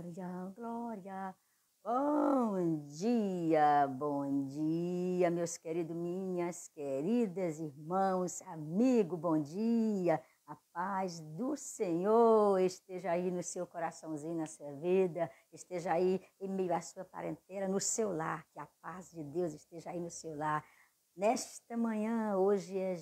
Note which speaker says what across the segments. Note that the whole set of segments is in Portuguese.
Speaker 1: glória, glória. Bom dia, meus queridos, minhas queridas irmãos, amigo, bom dia. A paz do Senhor esteja aí no seu coraçãozinho, na sua vida, esteja aí em meio à sua parentela, no seu lar, que a paz de Deus esteja aí no seu lar. Nesta manhã, hoje é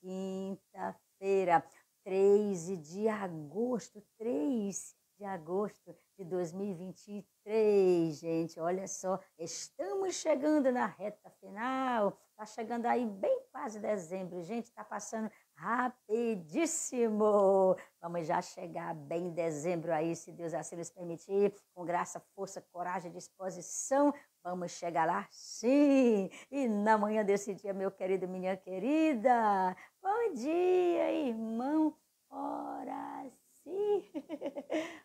Speaker 1: quinta-feira, 3 de agosto, 3 de agosto de 2023, gente, olha só, estamos chegando na reta final, está chegando aí bem quase dezembro, gente, está passando rapidíssimo, vamos já chegar bem em dezembro aí, se Deus assim nos permitir, com graça, força, coragem, disposição, vamos chegar lá, sim, e na manhã desse dia, meu querido, minha querida, bom dia, irmão, ora sim,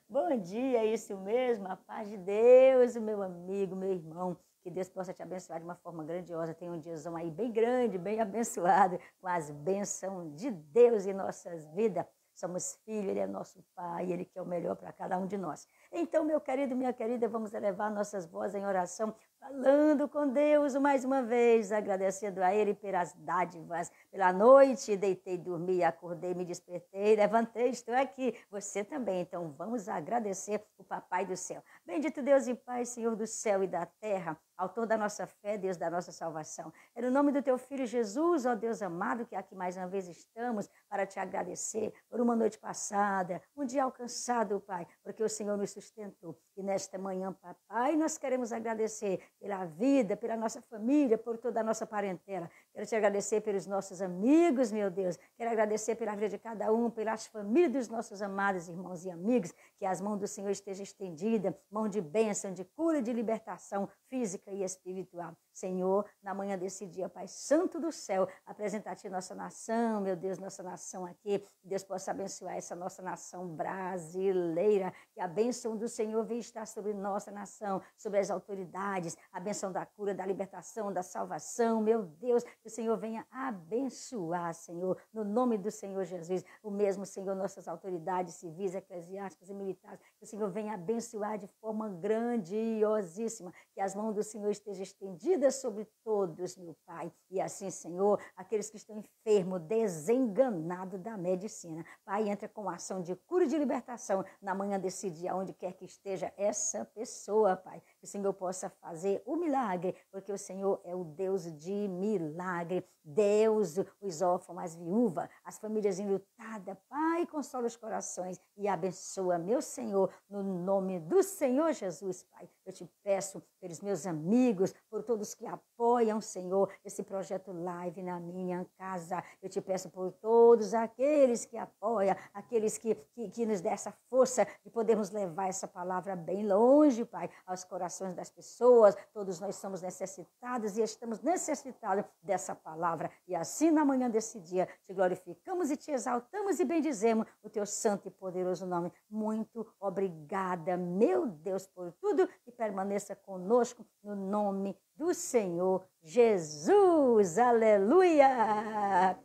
Speaker 1: bom dia, isso mesmo, a paz de Deus, meu amigo, meu irmão, que Deus possa te abençoar de uma forma grandiosa, tenha um diazão aí bem grande, bem abençoado, com as bênçãos de Deus em nossas vidas. Somos filhos, Ele é nosso Pai, Ele quer o melhor para cada um de nós. Então, meu querido, minha querida, vamos elevar nossas vozes em oração, falando com Deus mais uma vez, agradecendo a Ele pelas dádivas, pela noite, deitei, dormi, acordei, me despertei, levantei, estou aqui, você também, então vamos agradecer o Papai do céu. Bendito Deus e Pai, Senhor do céu e da terra, autor da nossa fé, Deus da nossa salvação. É no nome do teu Filho Jesus, ó Deus amado, que aqui mais uma vez estamos para te agradecer por uma noite passada, um dia alcançado, Pai, porque o Senhor nos sustentou. E nesta manhã, Papai, nós queremos agradecer pela vida, pela nossa família, por toda a nossa parentela. Quero te agradecer pelos nossos amigos, meu Deus. Quero agradecer pela vida de cada um, pelas famílias dos nossos amados irmãos e amigos, que as mãos do Senhor estejam estendidas, mão de bênção, de cura e de libertação física e espiritual. Senhor, na manhã desse dia, Pai Santo do céu, apresenta-te nossa nação, meu Deus, nossa nação aqui, que Deus possa abençoar essa nossa nação brasileira, que a bênção do Senhor venha estar sobre nossa nação, sobre as autoridades, a bênção da cura, da libertação, da salvação, meu Deus, que o Senhor venha abençoar, Senhor, no nome do Senhor Jesus, o mesmo, Senhor, nossas autoridades civis, eclesiásticas e militares, que o Senhor venha abençoar de forma grandiosíssima, que as mãos do Senhor estejam estendidas sobre todos, meu Pai. E assim, Senhor, aqueles que estão enfermos, desenganados da medicina. Pai, entra com ação de cura e de libertação na manhã desse dia, onde quer que esteja essa pessoa, Pai. Que o Senhor possa fazer o milagre, porque o Senhor é o Deus de milagre. Deus, os órfãos, as viúvas, as famílias enlutadas. Pai, consola os corações e abençoa, meu Senhor, no nome do Senhor Jesus, Pai. Eu te peço pelos meus amigos, por todos que apoiam, Senhor, esse projeto live na minha casa. Eu te peço por todos aqueles que apoiam, aqueles que nos dão essa força de podermos levar essa palavra bem longe, Pai, aos corações das pessoas. Todos nós somos necessitados e estamos necessitados dessa palavra. E assim, na manhã desse dia, te glorificamos e te exaltamos e bendizemos o teu santo e poderoso nome. Muito obrigada, meu Deus, por tudo, e permaneça conosco no nome do Senhor Jesus. Aleluia!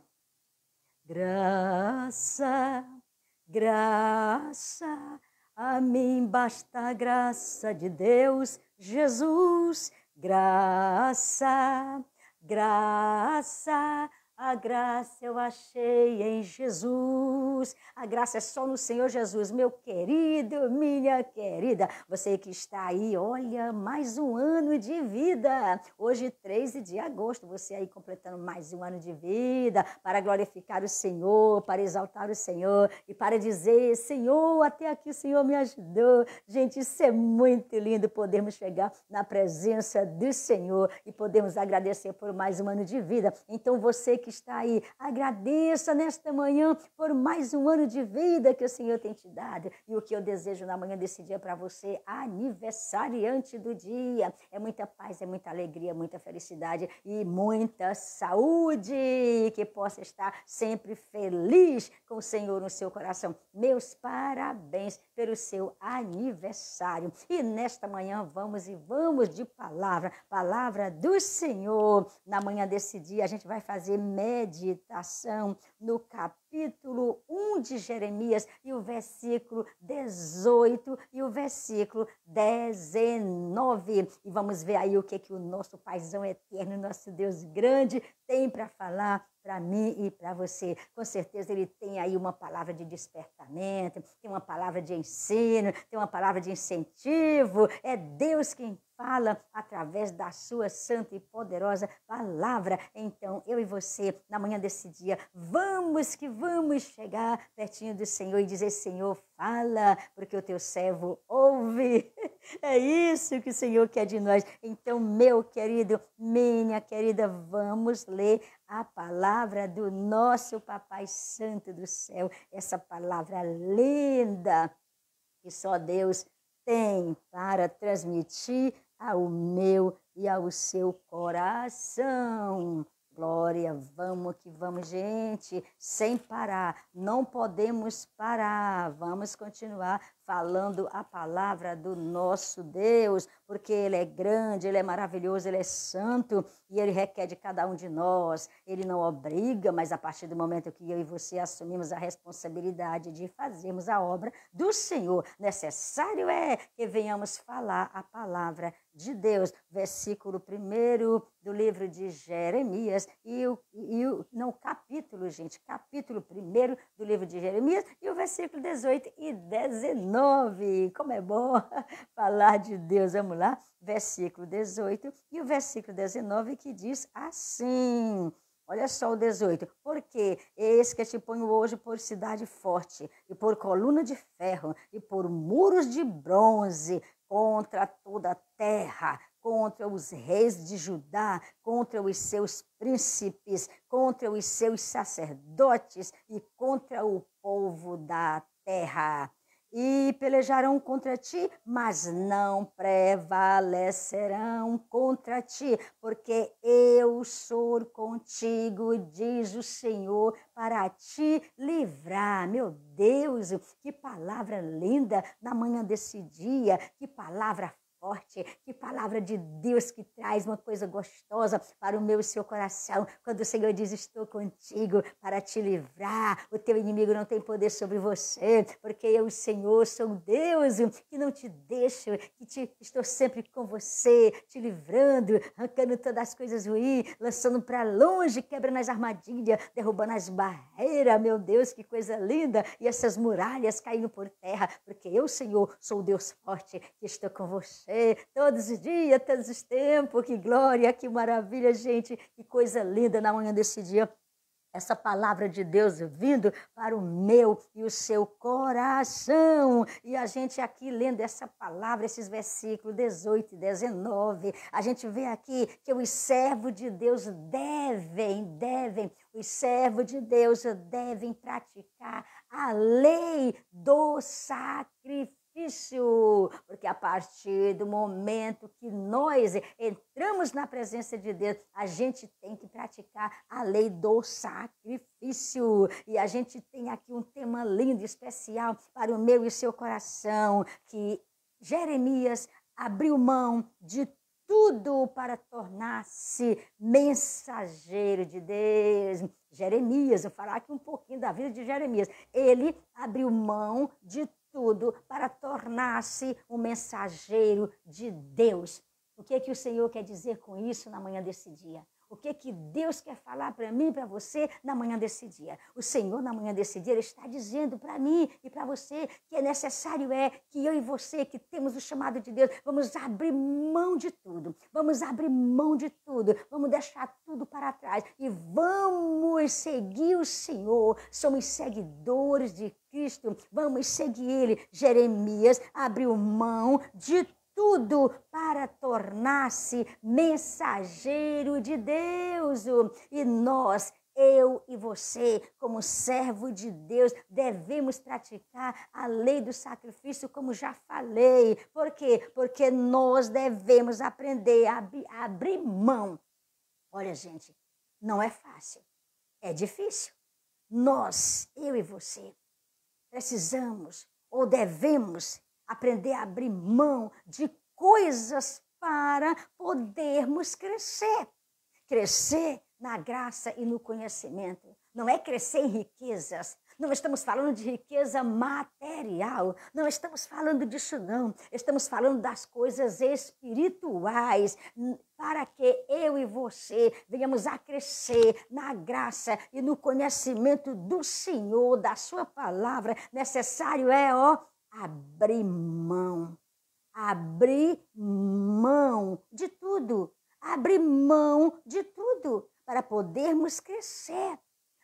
Speaker 1: Graça, graça, a mim basta a graça de Deus, Jesus. Graça, graça, a graça eu achei em Jesus. A graça é só no Senhor Jesus, meu querido, minha querida. Você que está aí, olha, mais um ano de vida. Hoje, 13 de agosto, você aí completando mais um ano de vida para glorificar o Senhor, para exaltar o Senhor e para dizer, Senhor, até aqui o Senhor me ajudou. Gente, isso é muito lindo, podermos chegar na presença do Senhor e podermos agradecer por mais um ano de vida. Então, você que está aí, agradeça nesta manhã por mais um ano de vida que o Senhor tem te dado. E o que eu desejo na manhã desse dia para você, aniversariante do dia, é muita paz, é muita alegria, muita felicidade e muita saúde, que possa estar sempre feliz com o Senhor no seu coração. Meus parabéns pelo seu aniversário. E nesta manhã vamos de palavra do Senhor. Na manhã desse dia a gente vai fazer meditação no capítulo 1 de Jeremias e o versículo 18 e o versículo 19. E vamos ver aí o que o nosso Paizão eterno, nosso Deus grande, tem para falar para mim e para você. Com certeza ele tem aí uma palavra de despertamento, tem uma palavra de ensino, tem uma palavra de incentivo. É Deus quem fala através da sua santa e poderosa palavra. Então, eu e você, na manhã desse dia, vamos chegar pertinho do Senhor e dizer: Senhor, fala, porque o teu servo ouve. É isso que o Senhor quer de nós. Então, meu querido, minha querida, vamos ler a palavra do nosso Papai Santo do céu. Essa palavra linda que só Deus tem para transmitir ao meu e ao seu coração. Glória, vamos que vamos, gente, sem parar, não podemos parar, vamos continuar falando a palavra do nosso Deus, porque Ele é grande, Ele é maravilhoso, Ele é santo e Ele requer de cada um de nós. Ele não obriga, mas a partir do momento que eu e você assumimos a responsabilidade de fazermos a obra do Senhor, necessário é que venhamos falar a palavra de Deus. Versículo 1 do livro de Jeremias capítulo 1 do livro de Jeremias e o versículo 18 e 19. Como é bom falar de Deus. Vamos lá, versículo 18 e o versículo 19 que diz assim. Olha só o 18. Porque eis que te ponho hoje por cidade forte, e por coluna de ferro, e por muros de bronze, contra toda a terra, contra os reis de Judá, contra os seus príncipes, contra os seus sacerdotes e contra o povo da terra. E pelejarão contra ti, mas não prevalecerão contra ti, porque eu sou contigo, diz o Senhor, para te livrar. Meu Deus, que palavra linda na manhã desse dia, que palavra forte, que palavra de Deus que traz uma coisa gostosa para o meu e seu coração, quando o Senhor diz: estou contigo para te livrar, o teu inimigo não tem poder sobre você, porque eu, o Senhor, sou um Deus que não te deixo, estou sempre com você, te livrando, arrancando todas as coisas ruins, lançando para longe, quebrando as armadilhas, derrubando as barreiras. Meu Deus, que coisa linda, e essas muralhas caindo por terra, porque eu, Senhor, sou o Deus forte que estou com você todos os dias, todos os tempos. Que glória, que maravilha, gente, que coisa linda na manhã desse dia. Essa palavra de Deus vindo para o meu e o seu coração. E a gente aqui lendo essa palavra, esses versículos 18 e 19, a gente vê aqui que os servos de Deus os servos de Deus devem praticar a lei do sacrifício. Porque a partir do momento que nós entramos na presença de Deus, a gente tem que praticar a lei do sacrifício. E a gente tem aqui um tema lindo, especial para o meu e o seu coração, que Jeremias abriu mão de tudo para tornar-se mensageiro de Deus. Jeremias, eu vou falar aqui um pouquinho da vida de Jeremias. Ele abriu mão de tudo para tornar-se um mensageiro de Deus. O que é que o Senhor quer dizer com isso na manhã desse dia? O que é que Deus quer falar para mim e para você na manhã desse dia? O Senhor, na manhã desse dia, Ele está dizendo para mim e para você que é necessário que eu e você, que temos o chamado de Deus, vamos abrir mão de tudo. Vamos abrir mão de tudo. Vamos deixar tudo para trás e vamos seguir o Senhor. Somos seguidores de Cristo. Vamos seguir Ele. Jeremias abriu mão de tudo para tornar-se mensageiro de Deus. E nós, eu e você, como servo de Deus, devemos praticar a lei do sacrifício, como já falei. Por quê? Porque nós devemos aprender a abrir mão. Olha, gente, não é fácil, é difícil. Nós, eu e você, precisamos ou devemos aprender a abrir mão de coisas para podermos crescer. Crescer na graça e no conhecimento. Não é crescer em riquezas. Não estamos falando de riqueza material. Não estamos falando disso, não. Estamos falando das coisas espirituais, para que eu e você venhamos a crescer na graça e no conhecimento do Senhor, da sua palavra. Necessário é, abrir mão. Abrir mão de tudo. Abrir mão de tudo para podermos crescer,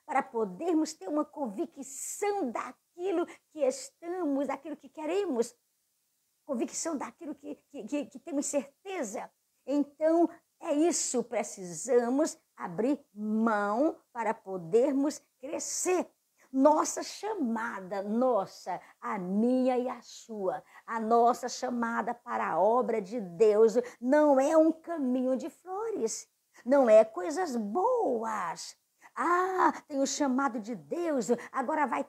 Speaker 1: para podermos ter uma convicção daquilo que estamos, daquilo que queremos, convicção daquilo que temos certeza. Então, é isso, precisamos abrir mão para podermos crescer. Nossa chamada, a minha e a sua, a nossa chamada para a obra de Deus não é um caminho de flores, não é coisas boas. Tem o chamado de Deus, agora vai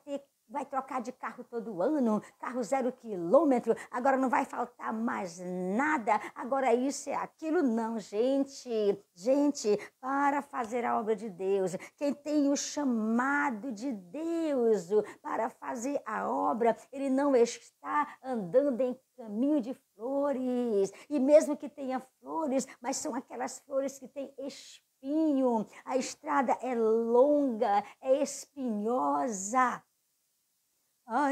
Speaker 1: trocar de carro todo ano, carro 0 quilômetro, agora não vai faltar mais nada, agora isso é aquilo. Não, gente, para fazer a obra de Deus, quem tem o chamado de Deus para fazer a obra, ele não está andando em caminho de flores, e mesmo que tenha flores, mas são aquelas flores que têm espinho, a estrada é longa, é espinhosa. A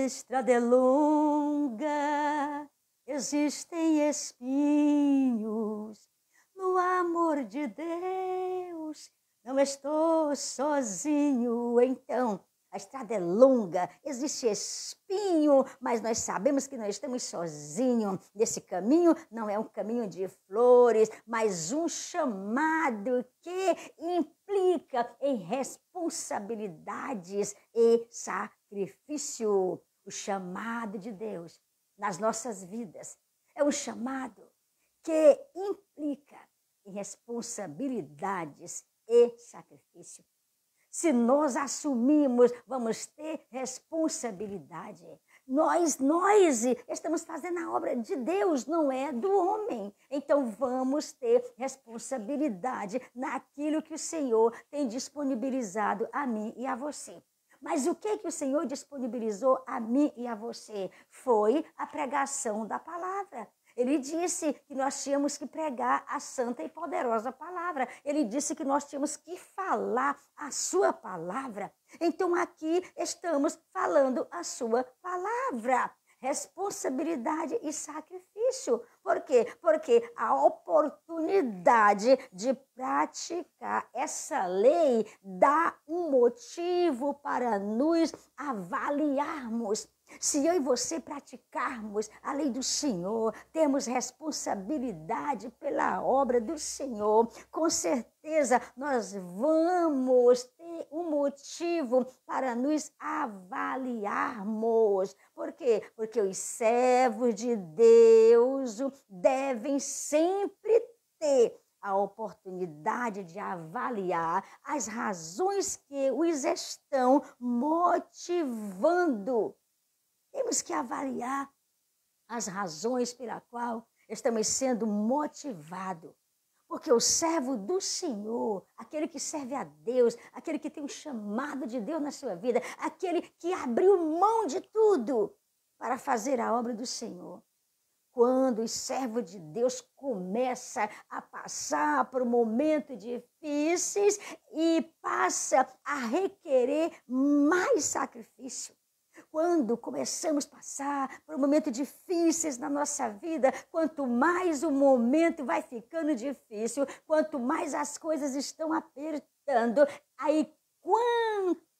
Speaker 1: estrada é longa, existem espinhos. No amor de Deus, não estou sozinho. Então, a estrada é longa, existe espinho, mas nós sabemos que nós estamos sozinhos. Nesse caminho não é um caminho de flores, mas um chamado que implica em responsabilidades e sacrifício. O chamado de Deus nas nossas vidas é um chamado que implica em responsabilidades e sacrifício. Se nós assumimos, vamos ter responsabilidade. Nós estamos fazendo a obra de Deus, não é do homem. Então vamos ter responsabilidade naquilo que o Senhor tem disponibilizado a mim e a você. Mas o que o Senhor disponibilizou a mim e a você? Foi a pregação da palavra. Ele disse que nós tínhamos que pregar a santa e poderosa palavra. Ele disse que nós tínhamos que falar a sua palavra. Então aqui estamos falando a sua palavra. Responsabilidade e sacrifício. Por quê? Porque a oportunidade de praticar essa lei dá um motivo para nos avaliarmos. Se eu e você praticarmos a lei do Senhor, temos responsabilidade pela obra do Senhor, com certeza nós vamos ter um motivo para nos avaliarmos. Por quê? Porque os servos de Deus devem sempre ter a oportunidade de avaliar as razões que os estão motivando. Temos que avaliar as razões pela qual estamos sendo motivados. Porque o servo do Senhor, aquele que serve a Deus, aquele que tem o chamado de Deus na sua vida, aquele que abriu mão de tudo para fazer a obra do Senhor. Quando o servo de Deus começa a passar por momentos difíceis e passa a requerer mais sacrifício. Quando começamos a passar por momentos difíceis na nossa vida, quanto mais o momento vai ficando difícil, quanto mais as coisas estão apertando, aí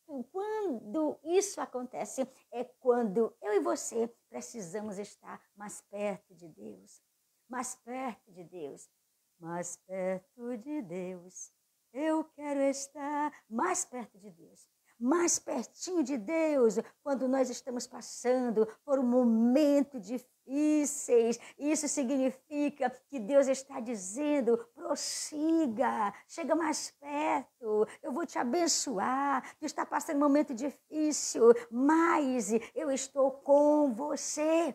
Speaker 1: quando isso acontece, é quando eu e você precisamos estar mais perto de Deus. Mais perto de Deus. Mais perto de Deus. Eu quero estar mais perto de Deus. Mais pertinho de Deus, quando nós estamos passando por um momento difíceis. Isso significa que Deus está dizendo, prossiga, chega mais perto, eu vou te abençoar. Tu está passando um momento difícil, mas eu estou com você.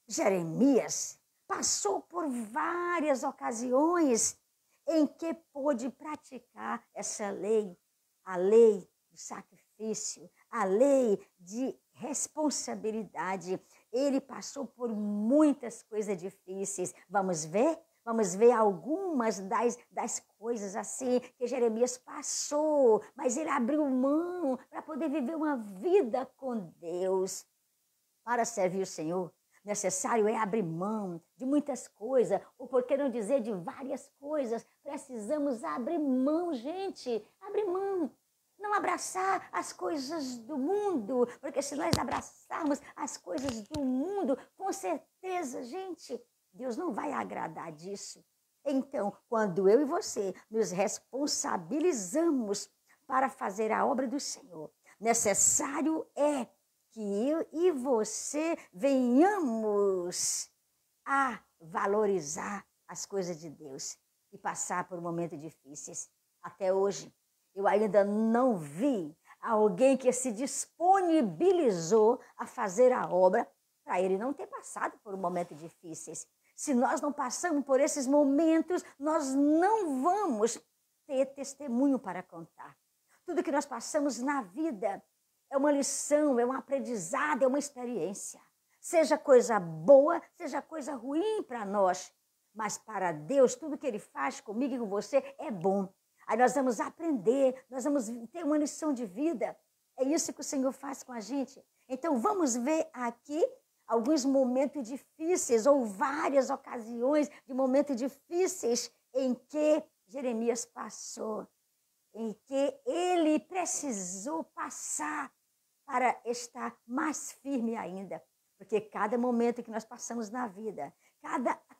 Speaker 1: Jeremias passou por várias ocasiões em que pôde praticar essa lei, a lei do sacrifício, a lei de responsabilidade. Ele passou por muitas coisas difíceis. Vamos ver? Vamos ver algumas das coisas assim que Jeremias passou, mas ele abriu mão para poder viver uma vida com Deus. Para servir o Senhor, necessário é abrir mão de muitas coisas, ou por que não dizer de várias coisas. Precisamos abrir mão, gente, abrir mão. Não abraçar as coisas do mundo, porque se nós abraçarmos as coisas do mundo, com certeza, gente, Deus não vai agradar disso. Então, quando eu e você nos responsabilizamos para fazer a obra do Senhor, necessário é que eu e você venhamos a valorizar as coisas de Deus e passar por momentos difíceis. Até hoje, eu ainda não vi alguém que se disponibilizou a fazer a obra para ele não ter passado por momentos difíceis. Se nós não passamos por esses momentos, nós não vamos ter testemunho para contar. Tudo que nós passamos na vida é uma lição, é um aprendizado, é uma experiência. Seja coisa boa, seja coisa ruim para nós. Mas para Deus, tudo que Ele faz comigo e com você é bom. Aí nós vamos aprender, nós vamos ter uma lição de vida. É isso que o Senhor faz com a gente. Então vamos ver aqui alguns momentos difíceis ou várias ocasiões de momentos difíceis em que Jeremias passou, em que ele precisou passar para estar mais firme ainda. Porque cada momento que nós passamos na vida,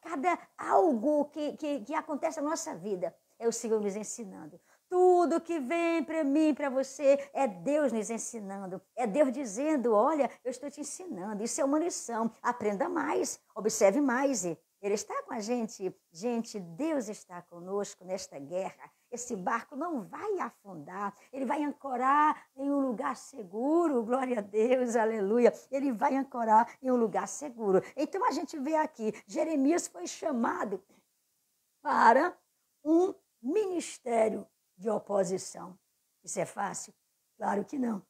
Speaker 1: cada algo que acontece na nossa vida, é o Senhor nos ensinando. Tudo que vem para mim, para você, é Deus nos ensinando. É Deus dizendo, olha, eu estou te ensinando. Isso é uma lição. Aprenda mais, observe mais. Ele está com a gente. Gente, Deus está conosco nesta guerra. Esse barco não vai afundar. Ele vai ancorar em um lugar seguro. Glória a Deus, aleluia. Ele vai ancorar em um lugar seguro. Então, a gente vê aqui, Jeremias foi chamado para um ministério de oposição. Isso é fácil? Claro que não.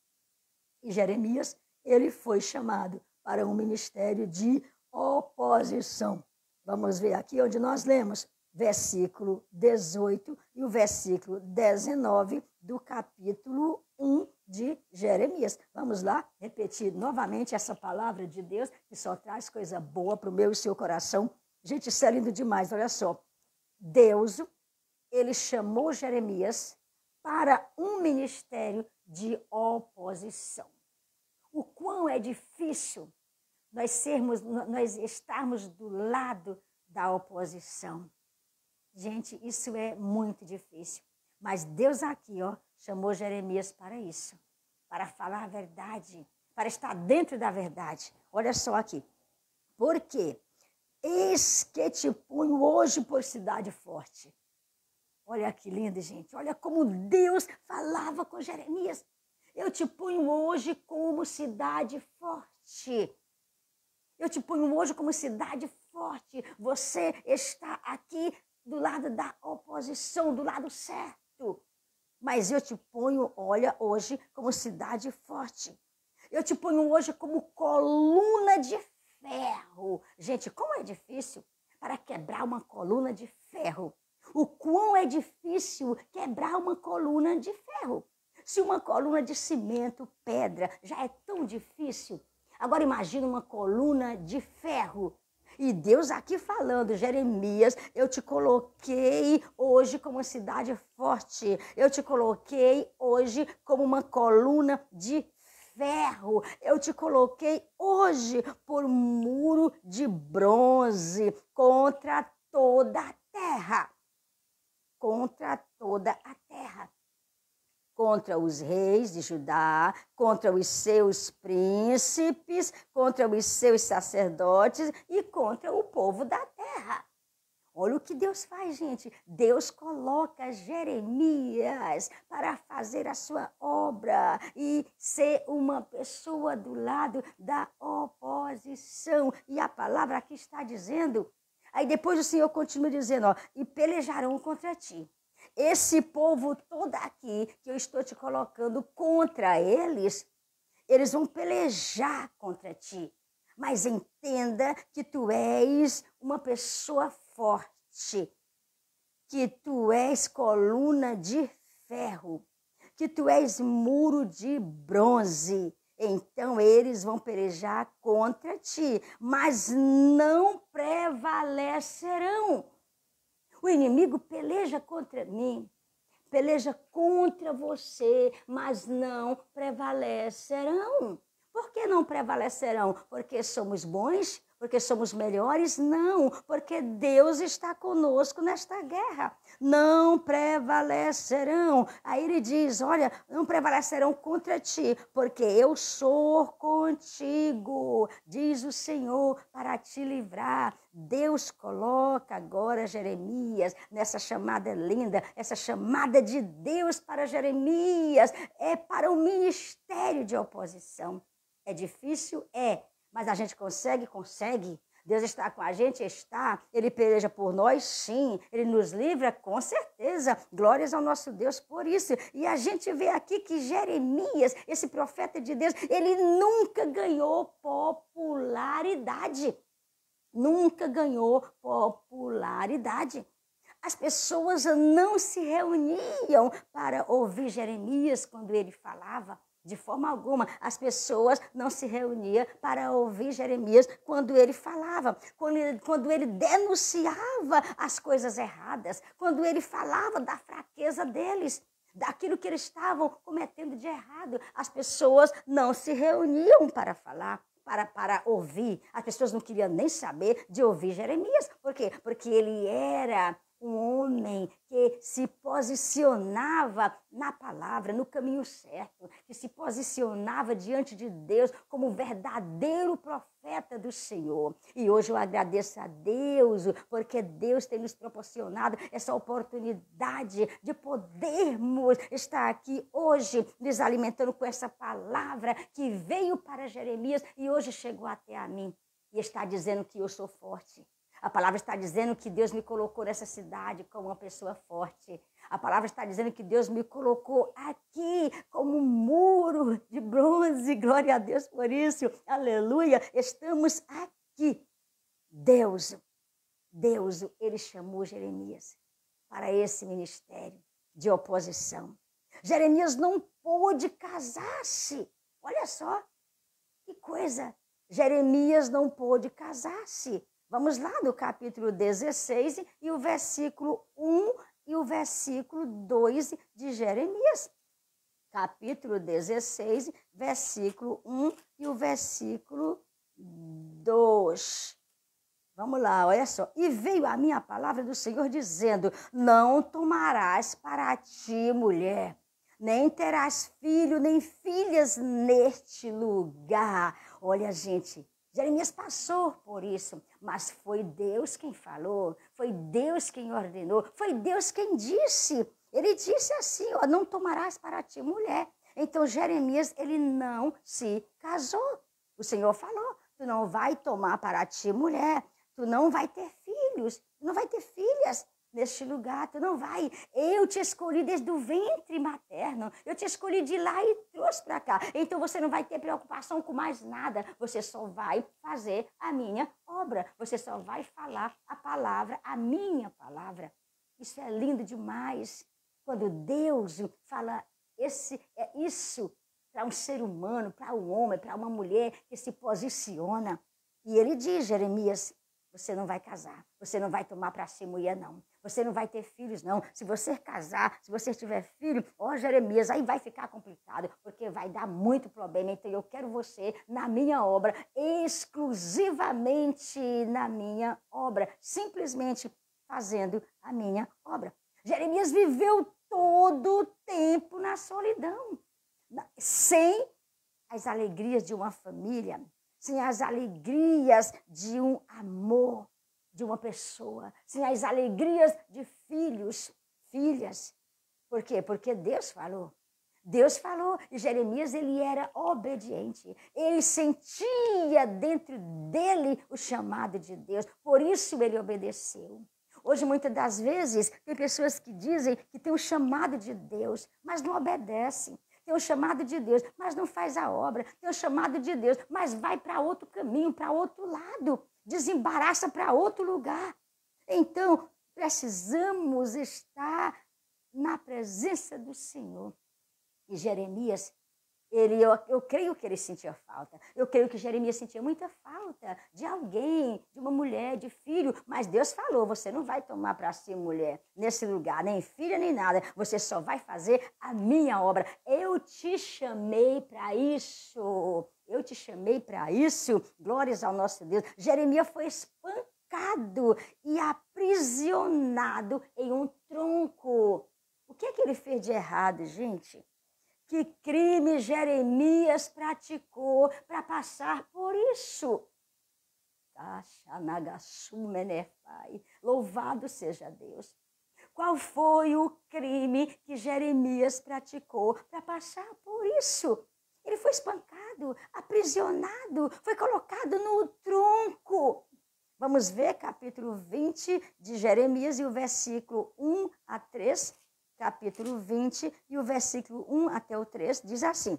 Speaker 1: E Jeremias, ele foi chamado para um ministério de oposição. Vamos ver aqui onde nós lemos versículo 18 e o versículo 19 do capítulo 1 de Jeremias. Vamos lá repetir novamente essa palavra de Deus, que só traz coisa boa para o meu e seu coração. Gente, isso é lindo demais, olha só. Deus, ele chamou Jeremias para um ministério de oposição. O quão é difícil nós estarmos do lado da oposição. Gente, isso é muito difícil. Mas Deus aqui, chamou Jeremias para isso, para falar a verdade, para estar dentro da verdade. Olha só aqui. Por quê? Eis que te ponho hoje por cidade forte. Olha que lindo, gente. Olha como Deus falava com Jeremias. Eu te ponho hoje como cidade forte. Eu te ponho hoje como cidade forte. Você está aqui do lado da oposição, do lado certo. Mas eu te ponho, olha, hoje como cidade forte. Eu te ponho hoje como coluna de ferro. Gente, como é difícil para quebrar uma coluna de ferro. O quão é difícil quebrar uma coluna de ferro. Se uma coluna de cimento, pedra, já é tão difícil. Agora imagina uma coluna de ferro. E Deus aqui falando, Jeremias, eu te coloquei hoje como uma cidade forte. Eu te coloquei hoje como uma coluna de ferro. Eu te coloquei hoje por muro de bronze contra toda a terra. Contra toda a terra. Contra os reis de Judá, contra os seus príncipes, contra os seus sacerdotes e contra o povo da terra. Olha o que Deus faz, gente. Deus coloca Jeremias para fazer a sua obra e ser uma pessoa do lado da oposição. E a palavra aqui está dizendo, Aí depois o Senhor continua dizendo, ó, e pelejarão contra ti. Esse povo todo aqui que eu estou te colocando contra eles, eles vão pelejar contra ti. Mas entenda que tu és uma pessoa forte, que tu és coluna de ferro, que tu és muro de bronze. Então eles vão pelejar contra ti, mas não prevalecerão. O inimigo peleja contra mim, peleja contra você, mas não prevalecerão. Por que não prevalecerão? Porque somos bons? Porque somos melhores? Não, porque Deus está conosco nesta guerra. Não prevalecerão. Aí ele diz, olha, não prevalecerão contra ti, porque eu sou contigo, diz o Senhor, para te livrar. Deus coloca agora Jeremias nessa chamada linda, essa chamada de Deus para Jeremias, é para o ministério de oposição. É difícil? É. Mas a gente consegue? Consegue. Deus está com a gente? Está. Ele peleja por nós? Sim. Ele nos livra? Com certeza. Glórias ao nosso Deus por isso. E a gente vê aqui que Jeremias, esse profeta de Deus, ele nunca ganhou popularidade. Nunca ganhou popularidade. As pessoas não se reuniam para ouvir Jeremias quando ele falava. De forma alguma, as pessoas não se reuniam para ouvir Jeremias quando ele falava, quando ele denunciava as coisas erradas, quando ele falava da fraqueza deles, daquilo que eles estavam cometendo de errado. As pessoas não se reuniam para falar, para ouvir. As pessoas não queriam nem saber de ouvir Jeremias. Por quê? Porque ele era um homem que se posicionava na palavra, no caminho certo, que se posicionava diante de Deus como verdadeiro profeta do Senhor. E hoje eu agradeço a Deus, porque Deus tem nos proporcionado essa oportunidade de podermos estar aqui hoje, nos alimentando com essa palavra que veio para Jeremias e hoje chegou até a mim. E está dizendo que eu sou forte. A palavra está dizendo que Deus me colocou nessa cidade como uma pessoa forte. A palavra está dizendo que Deus me colocou aqui como um muro de bronze. Glória a Deus por isso. Aleluia. Estamos aqui. Deus, ele chamou Jeremias para esse ministério de oposição. Jeremias não pôde casar-se. Olha só que coisa. Jeremias não pôde casar-se. Vamos lá no capítulo 16 e o versículo 1 e o versículo 2 de Jeremias. Capítulo 16, versículo 1 e o versículo 2. Vamos lá, olha só. E veio a minha palavra do Senhor dizendo, não tomarás para ti mulher, nem terás filho, nem filhas neste lugar. Olha, gente, Jeremias passou por isso, mas foi Deus quem falou, foi Deus quem ordenou, foi Deus quem disse. Ele disse assim, ó, não tomarás para ti mulher. Então Jeremias, ele não se casou. O Senhor falou, tu não vai tomar para ti mulher, tu não vai ter filhos, tu não vai ter filhas neste lugar, tu não vai. Eu te escolhi desde o ventre materno, eu te escolhi de lá e trouxe para cá. Então você não vai ter preocupação com mais nada, você só vai fazer a minha obra, você só vai falar a palavra, a minha palavra. Isso é lindo demais. Quando Deus fala isso para um ser humano, para um homem, para uma mulher que se posiciona. E ele diz, Jeremias, você não vai casar, você não vai tomar para si mulher, não. Você não vai ter filhos, não. Se você casar, se você tiver filho, ó Jeremias, aí vai ficar complicado, porque vai dar muito problema. Então eu quero você na minha obra, exclusivamente na minha obra, simplesmente fazendo a minha obra. Jeremias viveu todo o tempo na solidão, sem as alegrias de uma família, sem as alegrias de um amor de uma pessoa, sem as alegrias de filhos, filhas. Por quê? Porque Deus falou. Deus falou, e Jeremias, ele era obediente. Ele sentia dentro dele o chamado de Deus, por isso ele obedeceu. Hoje, muitas das vezes, tem pessoas que dizem que tem o chamado de Deus, mas não obedecem. Tem o chamado de Deus, mas não faz a obra. Tem o chamado de Deus, mas vai para outro caminho, para outro lado. Desembaraça para outro lugar. Então, precisamos estar na presença do Senhor. E Jeremias, eu creio que ele sentia falta. Eu creio que Jeremias sentia muita falta de alguém, de uma mulher, de filho. Mas Deus falou, você não vai tomar para si mulher nesse lugar, nem filha, nem nada. Você só vai fazer a minha obra. Eu te chamei para isso. Eu te chamei para isso. Glórias ao nosso Deus. Jeremias foi espancado e aprisionado em um tronco. O que é que ele fez de errado, gente? Que crime Jeremias praticou para passar por isso? Louvado seja Deus. Qual foi o crime que Jeremias praticou para passar por isso? Ele foi espancado, aprisionado, foi colocado no tronco. Vamos ver capítulo 20 de Jeremias e o versículo 1 a 3. Capítulo 20 e o versículo 1 até o 3 diz assim: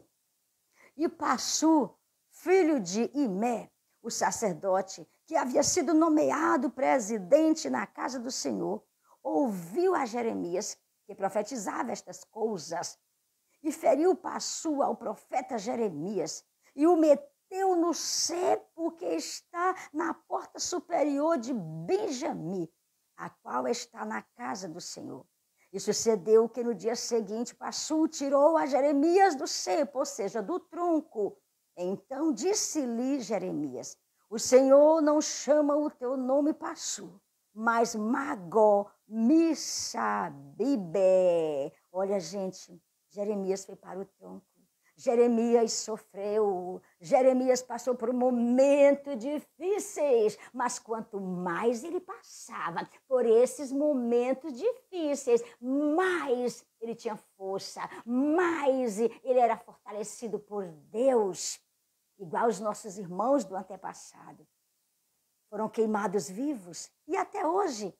Speaker 1: E Passu, filho de Imé, o sacerdote, que havia sido nomeado presidente na casa do Senhor, ouviu a Jeremias, que profetizava estas coisas, e feriu Passu ao profeta Jeremias, e o meteu no cepo que está na porta superior de Benjamim, a qual está na casa do Senhor. E sucedeu que no dia seguinte Passu tirou a Jeremias do cepo, ou seja, do tronco. Então disse-lhe Jeremias: O Senhor não chama o teu nome Passu, mas Magó Missabibé. Olha, gente, Jeremias foi para o tronco. Jeremias sofreu, Jeremias passou por momentos difíceis, mas quanto mais ele passava por esses momentos difíceis, mais ele tinha força, mais ele era fortalecido por Deus, igual os nossos irmãos do antepassado. Foram queimados vivos e até hoje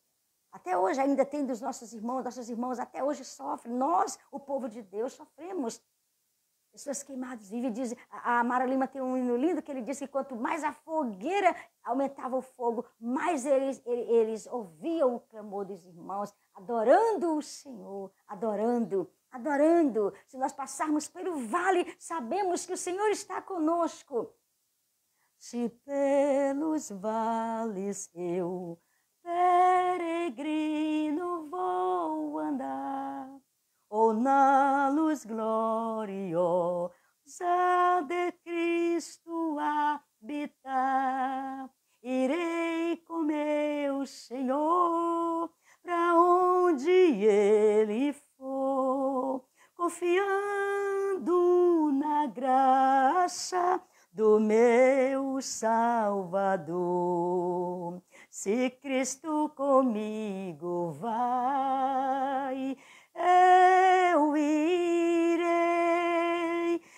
Speaker 1: ainda tem dos nossos irmãos até hoje sofrem. Nós, o povo de Deus, sofremos. Pessoas queimadas vivem, diz, a Mara Lima tem um hino lindo que ele diz que quanto mais a fogueira aumentava o fogo, mais eles ouviam o clamor dos irmãos, adorando o Senhor, adorando. Se nós passarmos pelo vale, sabemos que o Senhor está conosco. Se pelos vales eu, peregrino, vou andar, ou na luz gloriosa de Cristo habitar, irei com meu Senhor para onde Ele for, confiando na graça do meu Salvador. Se Cristo comigo vai, eu irei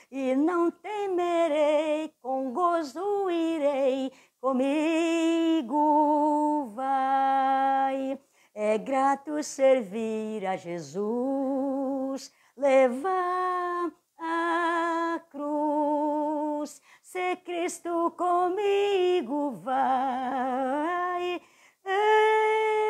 Speaker 1: e não temerei, com gozo irei, comigo vai. É grato servir a Jesus, levar a cruz. Se Cristo comigo vai,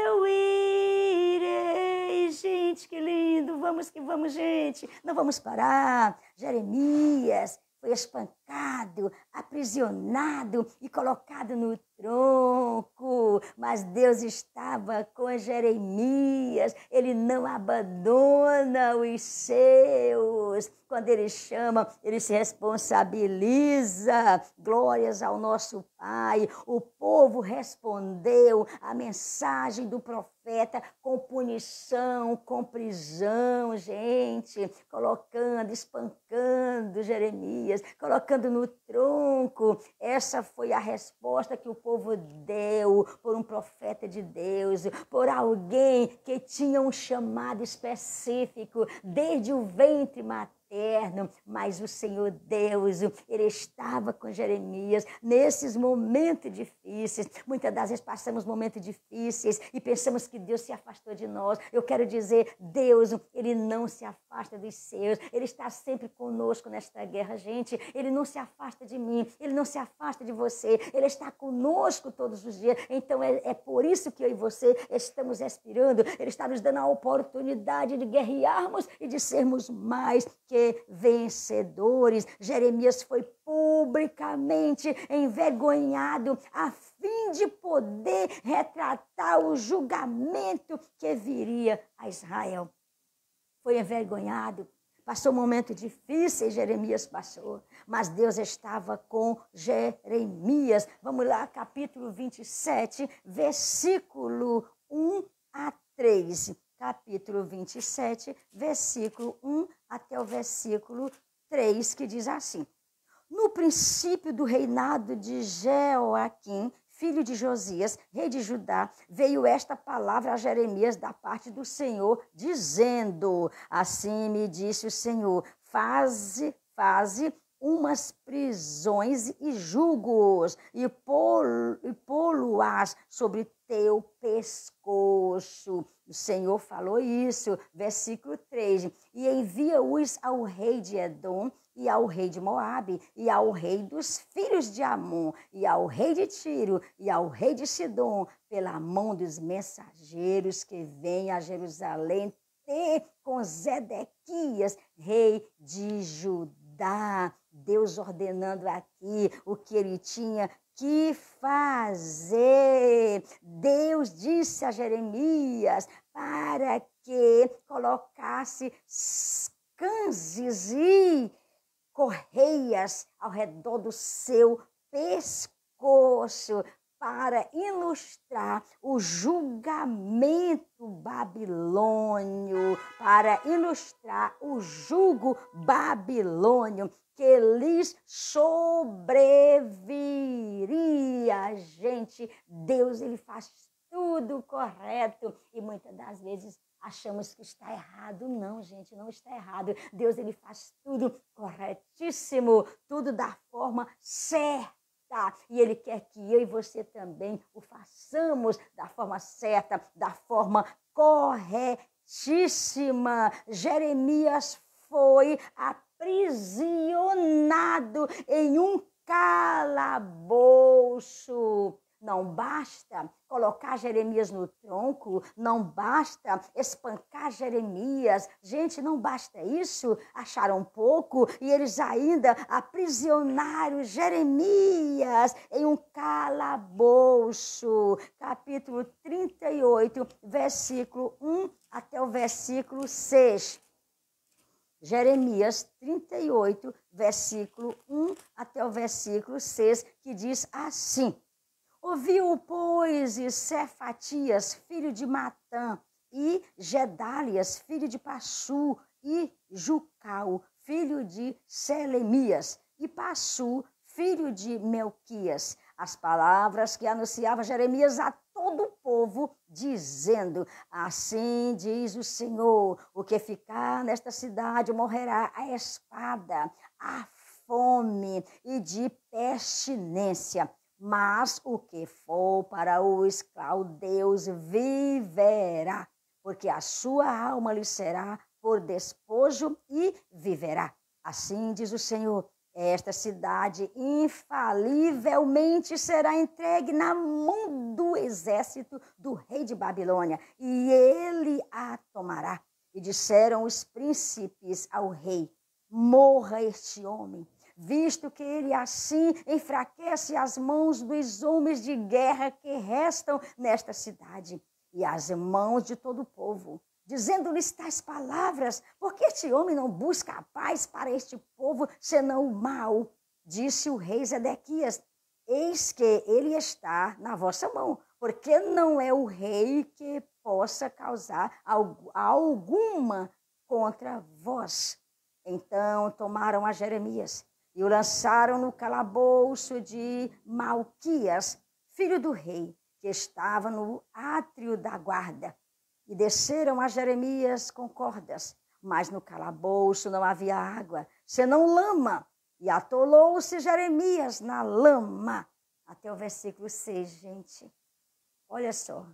Speaker 1: eu irei. Gente, que lindo! Vamos que vamos, gente! Não vamos parar. Jeremias foi espancado, aprisionado e colocado no tronco. Mas Deus estava com Jeremias. Ele não abandona os seus. Quando ele chama, ele se responsabiliza. Glórias ao nosso Pai. O povo respondeu à mensagem do profeta com punição, com prisão, gente, colocando, espancando Jeremias, colocando no tronco. Essa foi a resposta que o povo deu por um profeta de Deus, por alguém que tinha um chamado específico desde o ventre materno. eterno, mas o Senhor Deus, Ele estava com Jeremias nesses momentos difíceis. Muitas das vezes passamos momentos difíceis e pensamos que Deus se afastou de nós. Eu quero dizer, Deus, Ele não se afasta dos seus. Ele está sempre conosco nesta guerra, gente. Ele não se afasta de mim, Ele não se afasta de você. Ele está conosco todos os dias. Então é por isso que eu e você estamos respirando. Ele está nos dando a oportunidade de guerrearmos e de sermos mais que vencedores. Jeremias foi publicamente envergonhado a fim de poder retratar o julgamento que viria a Israel. Foi envergonhado. Passou momentos difíceis, Jeremias passou, mas Deus estava com Jeremias. Vamos lá, capítulo 27, versículo 1 a 3. Capítulo 27, versículo 1 até o versículo 3, que diz assim: No princípio do reinado de Jeoaquim, filho de Josias, rei de Judá, veio esta palavra a Jeremias da parte do Senhor, dizendo: Assim me disse o Senhor, faze umas prisões e julgos, e pô-lo-ás sobre teu pescoço. O Senhor falou isso, versículo 3. E envia-os ao rei de Edom, e ao rei de Moabe, e ao rei dos filhos de Amon, e ao rei de Tiro, e ao rei de Sidom, pela mão dos mensageiros que vêm a Jerusalém ter com Zedequias, rei de Judá. Deus ordenando aqui o que ele tinha que fazer. Deus disse a Jeremias para que colocasse canzes e correias ao redor do seu pescoço para ilustrar o julgamento babilônio, para ilustrar o jugo babilônio que lhes sobreviria. Gente, Deus, ele faz tudo correto e muitas das vezes achamos que está errado. Não, gente, não está errado. Deus, ele faz tudo corretíssimo, tudo da forma certa. E ele quer que eu e você também o façamos da forma certa, da forma corretíssima. Jeremias foi aprisionado em um calabouço. Não basta colocar Jeremias no tronco, não basta espancar Jeremias. Gente, não basta isso. Acharam pouco e eles ainda aprisionaram Jeremias em um calabouço. Capítulo 38, versículo 1 até o versículo 6. Jeremias 38, versículo 1 até o versículo 6, que diz assim: Ouviu, pois, Cefatias, filho de Matã, e Gedálias, filho de Passu, e Jucal, filho de Selemias, e Passu, filho de Melquias, as palavras que anunciava Jeremias a todo o povo, dizendo: Assim diz o Senhor, o que ficar nesta cidade morrerá a espada, a fome e de pestilência. Mas o que for para os caldeus viverá, porque a sua alma lhe será por despojo e viverá. Assim diz o Senhor, esta cidade infalivelmente será entregue na mão do exército do rei de Babilônia, e ele a tomará. E disseram os príncipes ao rei: Morra este homem, visto que ele assim enfraquece as mãos dos homens de guerra que restam nesta cidade, e as mãos de todo o povo, dizendo-lhes tais palavras: porque este homem não busca a paz para este povo, senão o mal? Disse o rei Zedequias: eis que ele está na vossa mão, porque não é o rei que possa causar alguma contra vós. Então tomaram a Jeremias e o lançaram no calabouço de Malquias, filho do rei, que estava no átrio da guarda. E desceram a Jeremias com cordas, mas no calabouço não havia água, senão lama. E atolou-se Jeremias na lama. Até o versículo 6, gente. Olha só.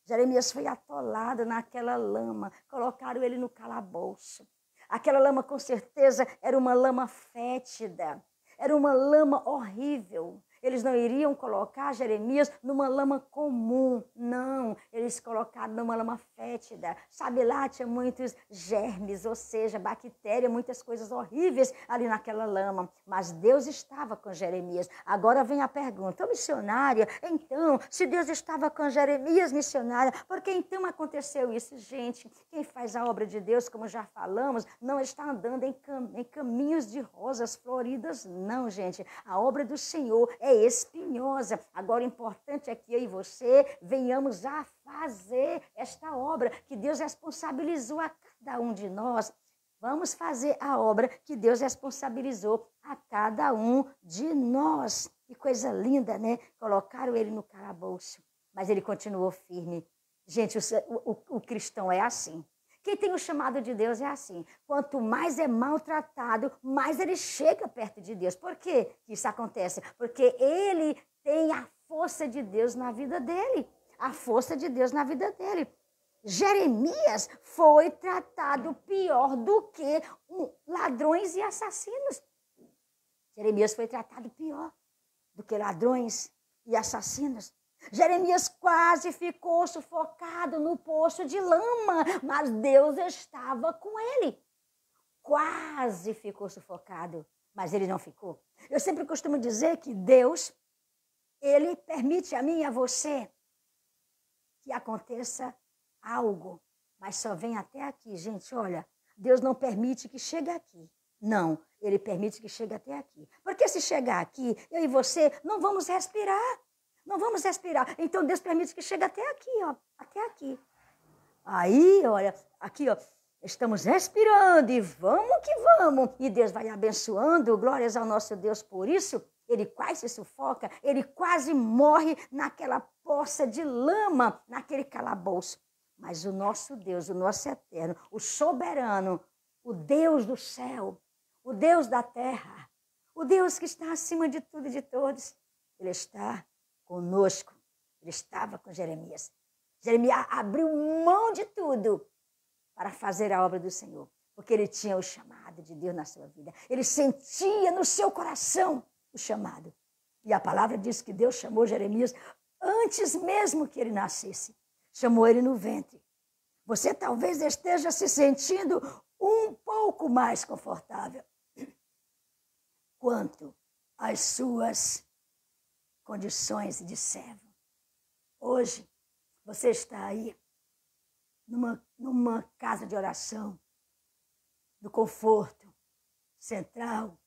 Speaker 1: Jeremias foi atolado naquela lama. Colocaram ele no calabouço. Aquela lama, com certeza, era uma lama fétida. Era uma lama horrível. Eles não iriam colocar Jeremias numa lama comum, não. Eles colocaram numa lama fétida. Sabe, lá tinha muitos germes, ou seja, bactérias, muitas coisas horríveis ali naquela lama. Mas Deus estava com Jeremias. Agora vem a pergunta, missionária, então, se Deus estava com Jeremias, missionária, por que então aconteceu isso? Gente, quem faz a obra de Deus, como já falamos, não está andando em caminhos de rosas floridas, não, gente. A obra do Senhor é espinhosa. Agora, o importante é que eu e você venhamos a fazer esta obra que Deus responsabilizou a cada um de nós. Vamos fazer a obra que Deus responsabilizou a cada um de nós. Que coisa linda, né? Colocaram ele no calabouço, mas ele continuou firme. Gente, o cristão é assim. Quem tem o chamado de Deus é assim. Quanto mais é maltratado, mais ele chega perto de Deus. Por que isso acontece? Porque ele tem a força de Deus na vida dele. A força de Deus na vida dele. Jeremias foi tratado pior do que ladrões e assassinos. Jeremias foi tratado pior do que ladrões e assassinos. Jeremias quase ficou sufocado no poço de lama, mas Deus estava com ele. Quase ficou sufocado, mas ele não ficou. Eu sempre costumo dizer que Deus, ele permite a mim e a você que aconteça algo, mas só vem até aqui, gente. Olha, Deus não permite que chegue aqui. Não, ele permite que chegue até aqui. Porque se chegar aqui, eu e você não vamos respirar. Não vamos respirar. Então, Deus permite que chegue até aqui, ó. Até aqui. Aí, olha, aqui, ó. Estamos respirando e vamos que vamos. E Deus vai abençoando. Glórias ao nosso Deus por isso. Ele quase se sufoca. Ele quase morre naquela poça de lama, naquele calabouço. Mas o nosso Deus, o nosso eterno, o soberano, o Deus do céu, o Deus da terra, o Deus que está acima de tudo e de todos, ele está conosco. Ele estava com Jeremias. Jeremias abriu mão de tudo para fazer a obra do Senhor, porque ele tinha o chamado de Deus na sua vida. Ele sentia no seu coração o chamado. E a palavra diz que Deus chamou Jeremias antes mesmo que ele nascesse. Chamou ele no ventre. Você talvez esteja se sentindo um pouco mais confortável quanto às suas condições de servo. Hoje, você está aí numa casa de oração, no conforto central,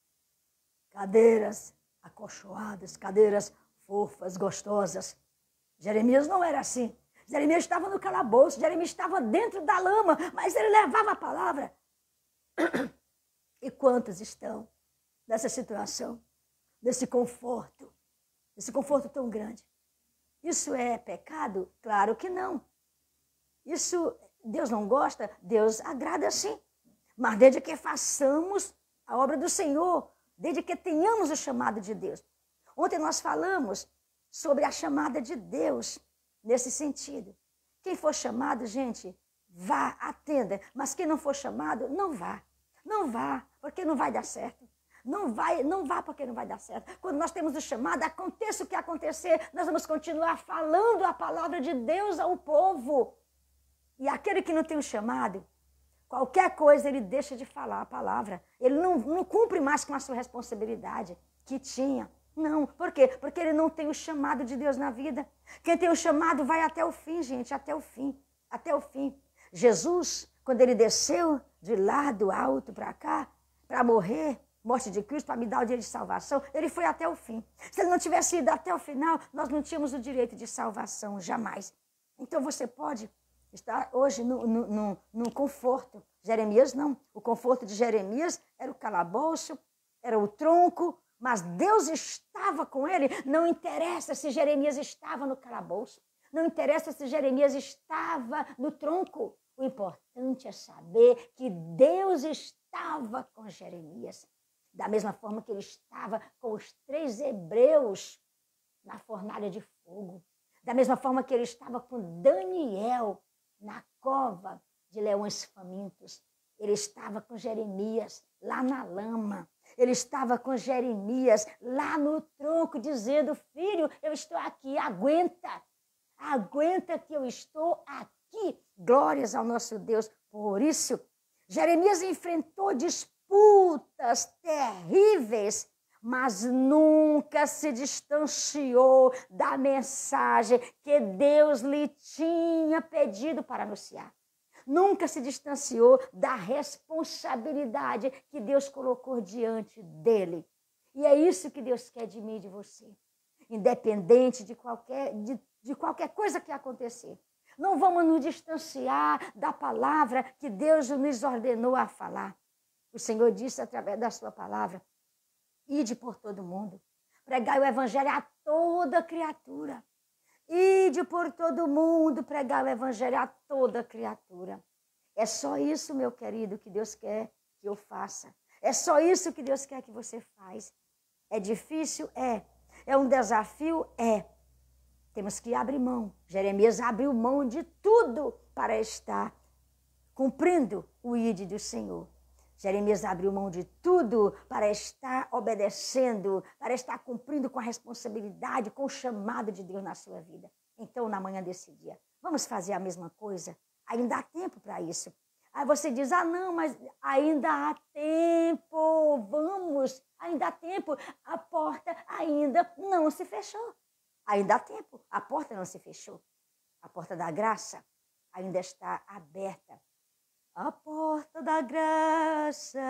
Speaker 1: cadeiras acolchoadas, cadeiras fofas, gostosas. Jeremias não era assim. Jeremias estava no calabouço, Jeremias estava dentro da lama, mas ele levava a palavra. E quantos estão nessa situação, nesse conforto tão grande? Isso é pecado? Claro que não. Isso Deus não gosta? Deus agrada sim. Mas desde que façamos a obra do Senhor, desde que tenhamos o chamado de Deus. Ontem nós falamos sobre a chamada de Deus nesse sentido. Quem for chamado, gente, vá, atenda. Mas quem não for chamado, não vá. Não vá, porque não vai dar certo. Não vá porque não vai dar certo. Quando nós temos o chamado, aconteça o que acontecer, nós vamos continuar falando a palavra de Deus ao povo. E aquele que não tem o chamado, qualquer coisa ele deixa de falar a palavra. Ele não cumpre mais com a sua responsabilidade que tinha. Não, por quê? Porque ele não tem o chamado de Deus na vida. Quem tem o chamado vai até o fim, gente, até o fim. Até o fim. Jesus, quando ele desceu de lá do alto para cá, para morrer, morte de Cristo, para me dar o dia de salvação, ele foi até o fim. Se ele não tivesse ido até o final, nós não tínhamos o direito de salvação, jamais. Então você pode estar hoje no conforto. Jeremias não. O conforto de Jeremias era o calabouço, era o tronco, mas Deus estava com ele. Não interessa se Jeremias estava no calabouço, não interessa se Jeremias estava no tronco. O importante é saber que Deus estava com Jeremias. Da mesma forma que ele estava com os 3 hebreus na fornalha de fogo. Da mesma forma que ele estava com Daniel na cova de leões famintos. Ele estava com Jeremias lá na lama. Ele estava com Jeremias lá no tronco, dizendo: filho, eu estou aqui, aguenta. Aguenta que eu estou aqui. Glórias ao nosso Deus. Por isso, Jeremias enfrentou disputas terríveis, mas nunca se distanciou da mensagem que Deus lhe tinha pedido para anunciar. Nunca se distanciou da responsabilidade que Deus colocou diante dele. E é isso que Deus quer de mim e de você. Independente de qualquer coisa que acontecer. Não vamos nos distanciar da palavra que Deus nos ordenou a falar. O Senhor disse através da sua palavra: ide por todo mundo, pregai o evangelho a toda criatura. Ide por todo mundo, pregar o evangelho a toda criatura. É só isso, meu querido, que Deus quer que eu faça. É só isso que Deus quer que você faça. É difícil? É. É um desafio? É. Temos que abrir mão. Jeremias abriu mão de tudo para estar cumprindo o ide do Senhor. Jeremias abriu mão de tudo para estar obedecendo, para estar cumprindo com a responsabilidade, com o chamado de Deus na sua vida. Então, na manhã desse dia, vamos fazer a mesma coisa? Ainda há tempo para isso. Aí você diz: não, mas ainda há tempo, vamos, ainda há tempo, a porta ainda não se fechou. Ainda há tempo, a porta não se fechou. A porta da graça ainda está aberta. A porta da graça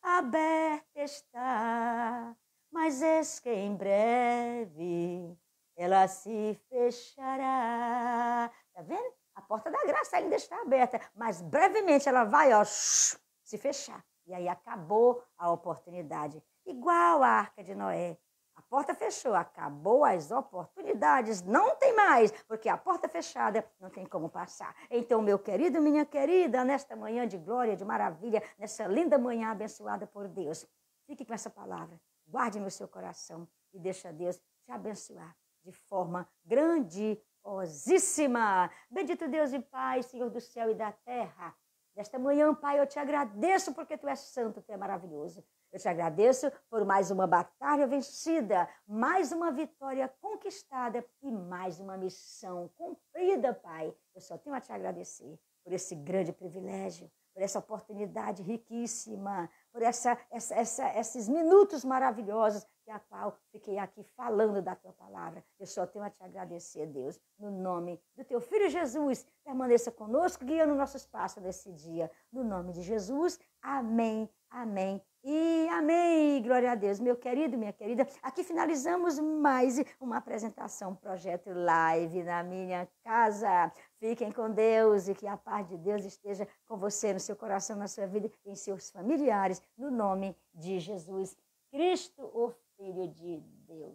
Speaker 1: aberta está, mas eis que em breve ela se fechará. Está vendo? A porta da graça ainda está aberta, mas brevemente ela vai se fechar. E aí acabou a oportunidade. Igual a Arca de Noé. A porta fechou, acabou as oportunidades, não tem mais, porque a porta fechada não tem como passar. Então, meu querido, minha querida, nesta manhã de glória, de maravilha, nessa linda manhã abençoada por Deus, fique com essa palavra, guarde no seu coração e deixa Deus te abençoar de forma grandiosíssima. Bendito Deus e Pai, Senhor do céu e da terra. Nesta manhã, Pai, eu te agradeço porque Tu és santo, Tu és maravilhoso. Eu te agradeço por mais uma batalha vencida, mais uma vitória conquistada e mais uma missão cumprida, Pai. Eu só tenho a te agradecer por esse grande privilégio, por essa oportunidade riquíssima, por esses minutos maravilhosos que a qual fiquei aqui falando da Tua palavra. Eu só tenho a te agradecer, Deus, no nome do Teu Filho Jesus. Permaneça conosco, guiando o nosso espaço nesse dia. No nome de Jesus, amém, amém. E amém, glória a Deus, meu querido, minha querida. Aqui finalizamos mais uma apresentação, projeto live na minha casa. Fiquem com Deus e que a paz de Deus esteja com você, no seu coração, na sua vida e em seus familiares, no nome de Jesus Cristo, o Filho de Deus.